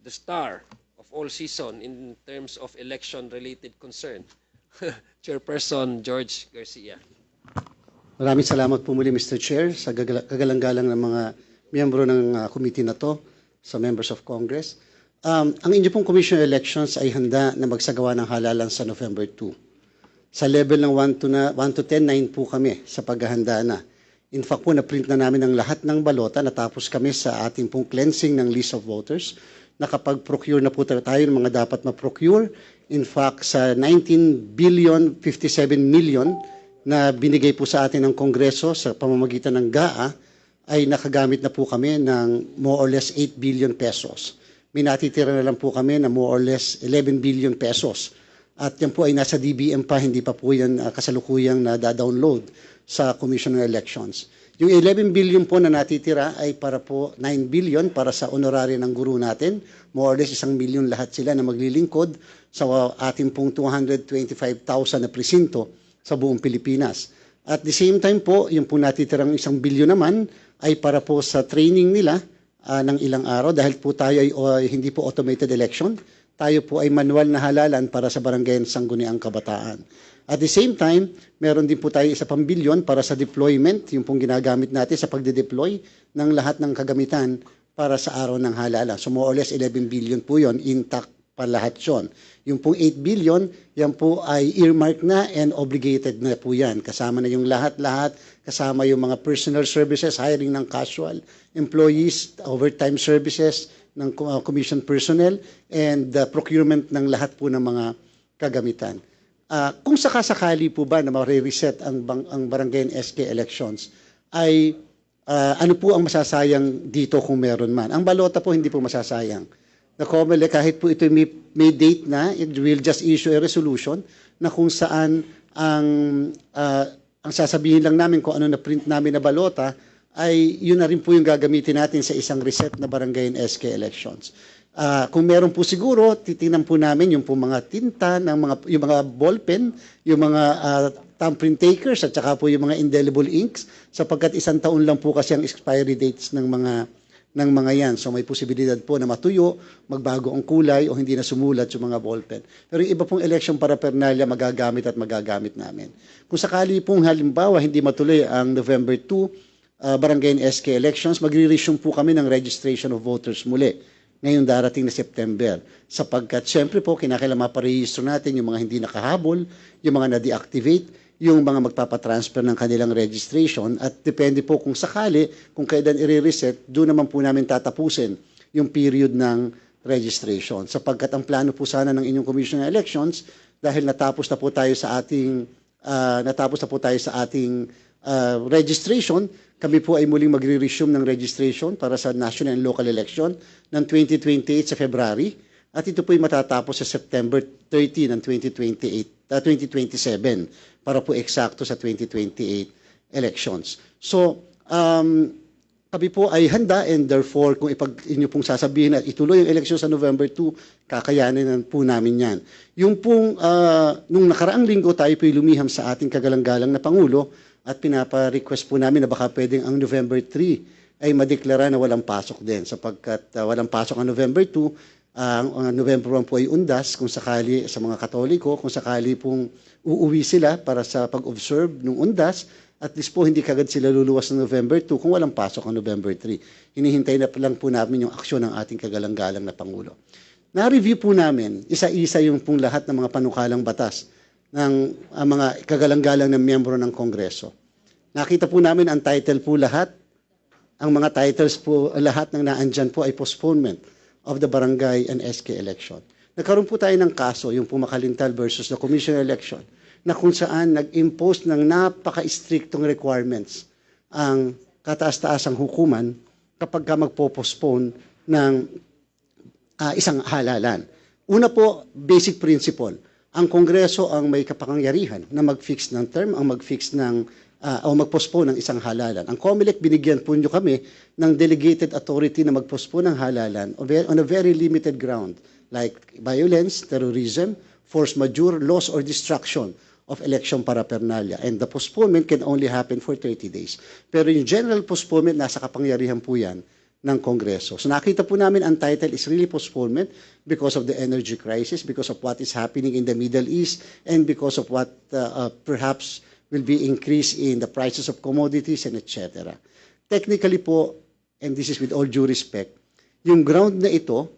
the star of all season in terms of election-related concern, Chairperson George Garcia. Maraming salamat po muli, Mr. Chair, sa kagalang-galang ng mga miyembro ng committee na to, sa members of Congress. Ang inyo pong Commission on Elections ay handa na magsagawa ng halalan sa November 2. Sa level ng 1 to 10, 9 po kami sa paghahanda na. In fact po, na-print na namin ang lahat ng balota, natapos kami sa ating pong cleansing ng list of voters. Nakapag-procure na po tayo ng mga dapat ma-procure. In fact, sa 19 billion 57 million na binigay po sa atin ng Kongreso sa pamamagitan ng GAA, ay nakagamit na po kami ng more or less 8 billion pesos. May natitira na lang po kami na more or less 11 billion pesos. At yan po ay nasa DBM pa, hindi pa po yan kasalukuyang na-download sa Commission on Elections. Yung 11 billion po na natitira ay para po 9 billion para sa honorary ng guru natin. More or less 1 million lahat sila na maglilingkod sa ating pong 225,000 na presinto sa buong Pilipinas. At the same time po, yung po natitirang 1 billion naman ay para po sa training nila ng ilang araw dahil po tayo ay hindi po automated election. Tayo po ay manual na halalan para sa barangay ng Sangguniang Kabataan. At the same time, meron din po tayo 1 billion para sa deployment, yung pong ginagamit natin sa pagde-deploy ng lahat ng kagamitan para sa araw ng halalan. So more or less 11 billion po yon, intact pa lahat yun. Yung pong 8 billion, yan po ay earmarked na and obligated na po yan. Kasama na yung lahat-lahat, kasama yung mga personal services, hiring ng casual employees, overtime services ng commission personnel, and procurement ng lahat po ng mga kagamitan. Kung sakasakali po ba na ma-reset ang barangay and SK elections, ay ano po ang masasayang dito kung meron man? Ang balota po hindi po masasayang. The COMELEC, kahit po ito may date na, it will just issue a resolution na kung saan ang sasabihin lang namin kung ano na print namin na balota ay yun na rin po yung gagamitin natin sa isang reset na barangay and SK elections. Kung meron po siguro, titingnan po namin yung po mga tinta, yung mga ballpen, yung mga thumbprint takers at saka po yung mga indelible inks sapagkat 1 taon lang po kasi ang expiry dates ng mga yan. So may posibilidad po na matuyo, magbago ang kulay o hindi na sumulat yung mga ballpen. Pero yung iba pong election paraphernalia magagamit namin. Kung sakali pong halimbawa hindi matuloy ang November 2 barangay and SK elections, magre-resume po kami ng registration of voters muli ngayong darating na September. Sapagkat siyempre po kinakailangan maparehistro natin yung mga hindi nakahabol, yung mga na-deactivate, yung mga magpapatransfer ng kanilang registration at depende po kung sakali, kung kailan i-reset, doon naman po namin tatapusin yung period ng registration. Sapagkat ang plano po sana ng inyong Commission on Elections, dahil natapos na po tayo sa ating registration, kami po ay muling magre-resume ng registration para sa national and local election ng 2028 sa February at ito po ay matatapos sa September 30 ng 2027 para po eksakto sa 2028 elections. So, kami po ay handa and therefore kung inyo pong sasabihin na ituloy yung eleksyon sa November 2, kakayanin po namin yan. Yung pong, nung nakaraang linggo tayo po lumiham sa ating kagalang-galang na Pangulo at pinapa-request po namin na baka pwedeng ang November 3 ay madeklara na walang pasok din sapagkat walang pasok ang November 2, ang November 1 po ay undas kung sakali sa mga Katoliko, kung sakali pong uuwi sila para sa pag-observe ng undas, at least po hindi kagad sila luluwas ng November 2 kung walang pasok ang November 3. Hinihintay na lang po namin yung aksyon ng ating kagalang-galang na Pangulo. Na-review po namin, isa-isa yung pong lahat ng mga panukalang batas ng mga kagalang-galang ng miyembro ng Kongreso. Nakita po namin ang title po lahat, ang mga titles po lahat ng naandyan po ay postponement of the barangay and SK election. Nagkaroon po tayo ng kaso, yung po Makalintal versus the Commission election, na kung saan nag-impose ng napaka-strictong requirements ang kataas-taasang hukuman kapag ka magpo-postpone ng isang halalan. Una po, basic principle. Ang Kongreso ang may kapangyarihan na mag-fix ng term, ang mag-fix ng o mag-postpone ng isang halalan. Ang COMELEC, binigyan po nyo kami ng delegated authority na mag-postpone ng halalan on a very limited ground like violence, terrorism, force majeure, loss or destruction of election paraphernalia. And the postponement can only happen for 30 days. Pero yung general postponement, nasa kapangyarihan po yan ng Kongreso. So nakita po namin ang title is really postponement because of the energy crisis, because of what is happening in the Middle East, and because of what perhaps will be increase in the prices of commodities and etc. Technically po, and this is with all due respect, yung ground na ito,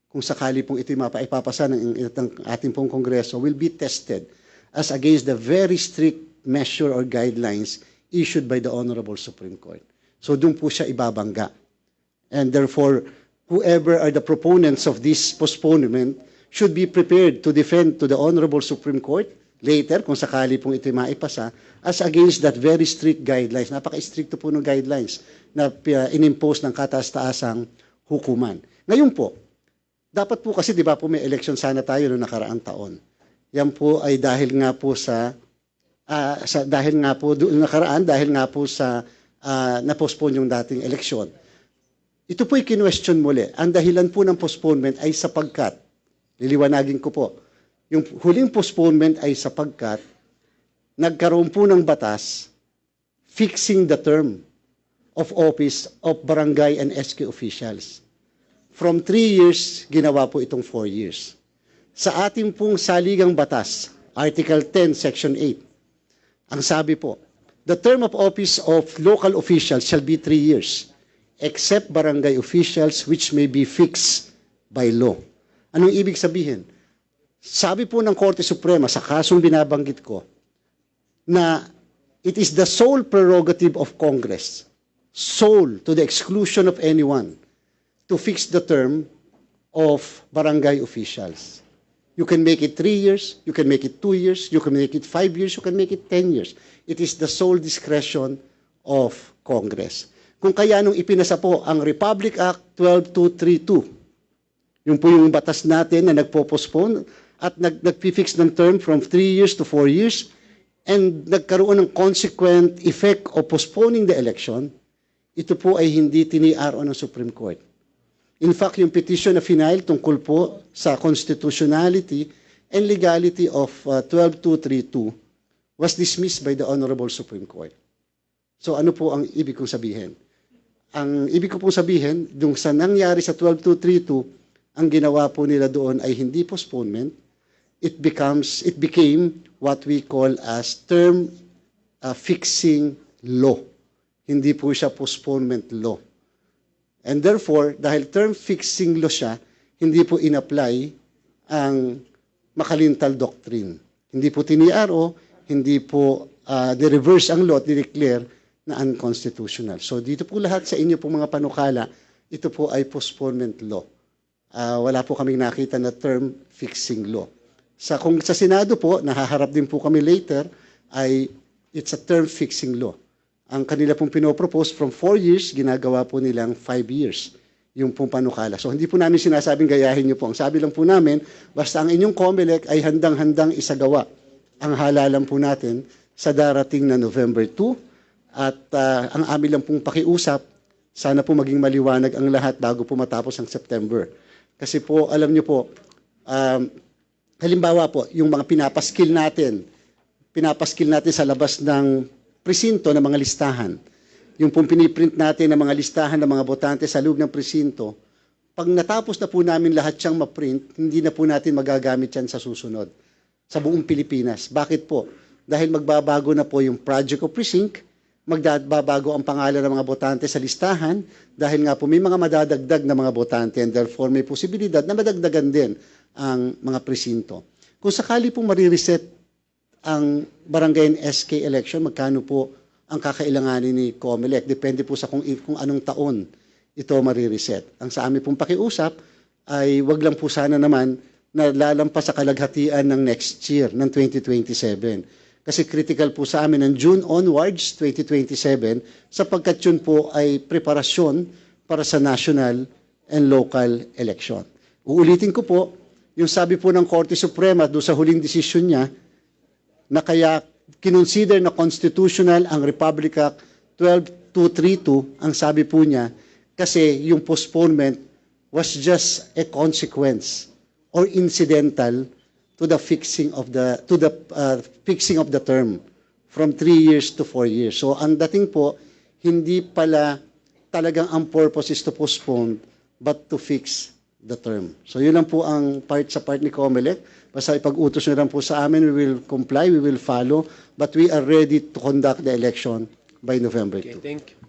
kung sakali pong ito ipapasa ng ating pong Kongreso, will be tested as against the very strict measure or guidelines issued by the Honorable Supreme Court. So doon po siya ibabangga. And therefore, whoever are the proponents of this postponement should be prepared to defend to the Honorable Supreme Court later, kung sakali pong ito maipasa, as against that very strict guidelines. Napaka-stricto po ng guidelines na inimpose ng kataas-taasang hukuman. Ngayon po, dapat po kasi, di ba po may election sana tayo noong nakaraang taon. Yan po ay dahil nga po na-postpone yung dating eleksyon. Ito po'y kinwestiyon muli. Ang dahilan po ng postponement ay sapagkat, liliwanagin ko po, yung huling postponement ay sapagkat nagkaroon po ng batas fixing the term of office of barangay and SK officials. From 3 years, ginawa po itong 4 years. Sa ating pong saligang batas, Article 10, Section 8, ang sabi po, the term of office of local officials shall be 3 years, except barangay officials which may be fixed by law. Anong ibig sabihin? Sabi po ng Korte Suprema sa kasong binabanggit ko na it is the sole prerogative of Congress, sole to the exclusion of anyone, to fix the term of barangay officials. You can make it 3 years, you can make it 2 years, you can make it 5 years, you can make it 10 years. It is the sole discretion of Congress. Kung kaya nung ipinasa po ang Republic Act 12232, yung po yung batas natin na nagpo-postpone at nagpi-fix ng term from 3 years to 4 years, and nagkaroon ng consequent effect of postponing the election, ito po ay hindi tini-RO ng Supreme Court. In fact, yung petition na final tungkol po sa constitutionality and legality of 12232 was dismissed by the Honorable Supreme Court. So ano po ang ibig kong sabihin? Ang ibig ko pong sabihin, yung sa nangyari sa 12232, ang ginawa po nila doon ay hindi postponement, it became what we call as term fixing law. Hindi po siya postponement law. And therefore, dahil term fixing law siya, hindi po in-apply ang Makalintal Doctrine. Hindi po tini-RO, hindi po de-reverse ang law at de-declare na unconstitutional. So dito po lahat sa inyo po mga panukala, ito po ay postponement law. Wala po kaming nakita na term fixing law. Kung sa Senado po, nahaharap din po kami later, ay it's a term fixing law. Ang kanila pong pinopropose from 4 years, ginagawa po nilang 5 years yung pong panukala. So hindi po namin sinasabing gayahin niyo po. Ang sabi lang po namin, basta ang inyong COMELEC ay handang-handang isagawa ang halalan po natin sa darating na November 2. At ang amin lang pong pakiusap, sana po maging maliwanag ang lahat bago po matapos ang September. Kasi po, alam niyo po, halimbawa po, yung mga pinapaskil natin sa labas ng presinto ng mga listahan, yung pong piniprint natin ng mga listahan ng mga botante sa loob ng presinto, pag natapos na po namin lahat siyang ma-print, hindi na po natin magagamit yan sa susunod, sa buong Pilipinas. Bakit po? Dahil magbabago na po yung project of precinct, magbabago ang pangalan ng mga botante sa listahan, dahil nga po may mga madadagdag na mga botante, and therefore may posibilidad na madagdagan din ang mga presinto. Kung sakali pong marireset ang barangay and SK election, magkano po ang kakailanganin ni COMELEC? Depende po sa kung anong taon ito marireset. Ang sa amin pong pakiusap ay wag lang po sana naman na lalampas sa kalaghatian ng next year, ng 2027. Kasi critical po sa amin ng June onwards, 2027, sapagkat yun po ay preparasyon para sa national and local election. Uulitin ko po, yung sabi po ng Korte Suprema doon sa huling desisyon niya, na kaya kinonsider na constitutional ang Republic Act 12232, ang sabi po niya, kasi yung postponement was just a consequence or incidental to the fixing of the term from 3 years to 4 years. So ang dating po, hindi pala talagang ang purpose is to postpone but to fix the term. So yun lang po ang sa part ni COMELEC. Basta ipag-utos nyo lang po sa amin, we will comply, we will follow, but we are ready to conduct the election by November 2. Okay, thank you.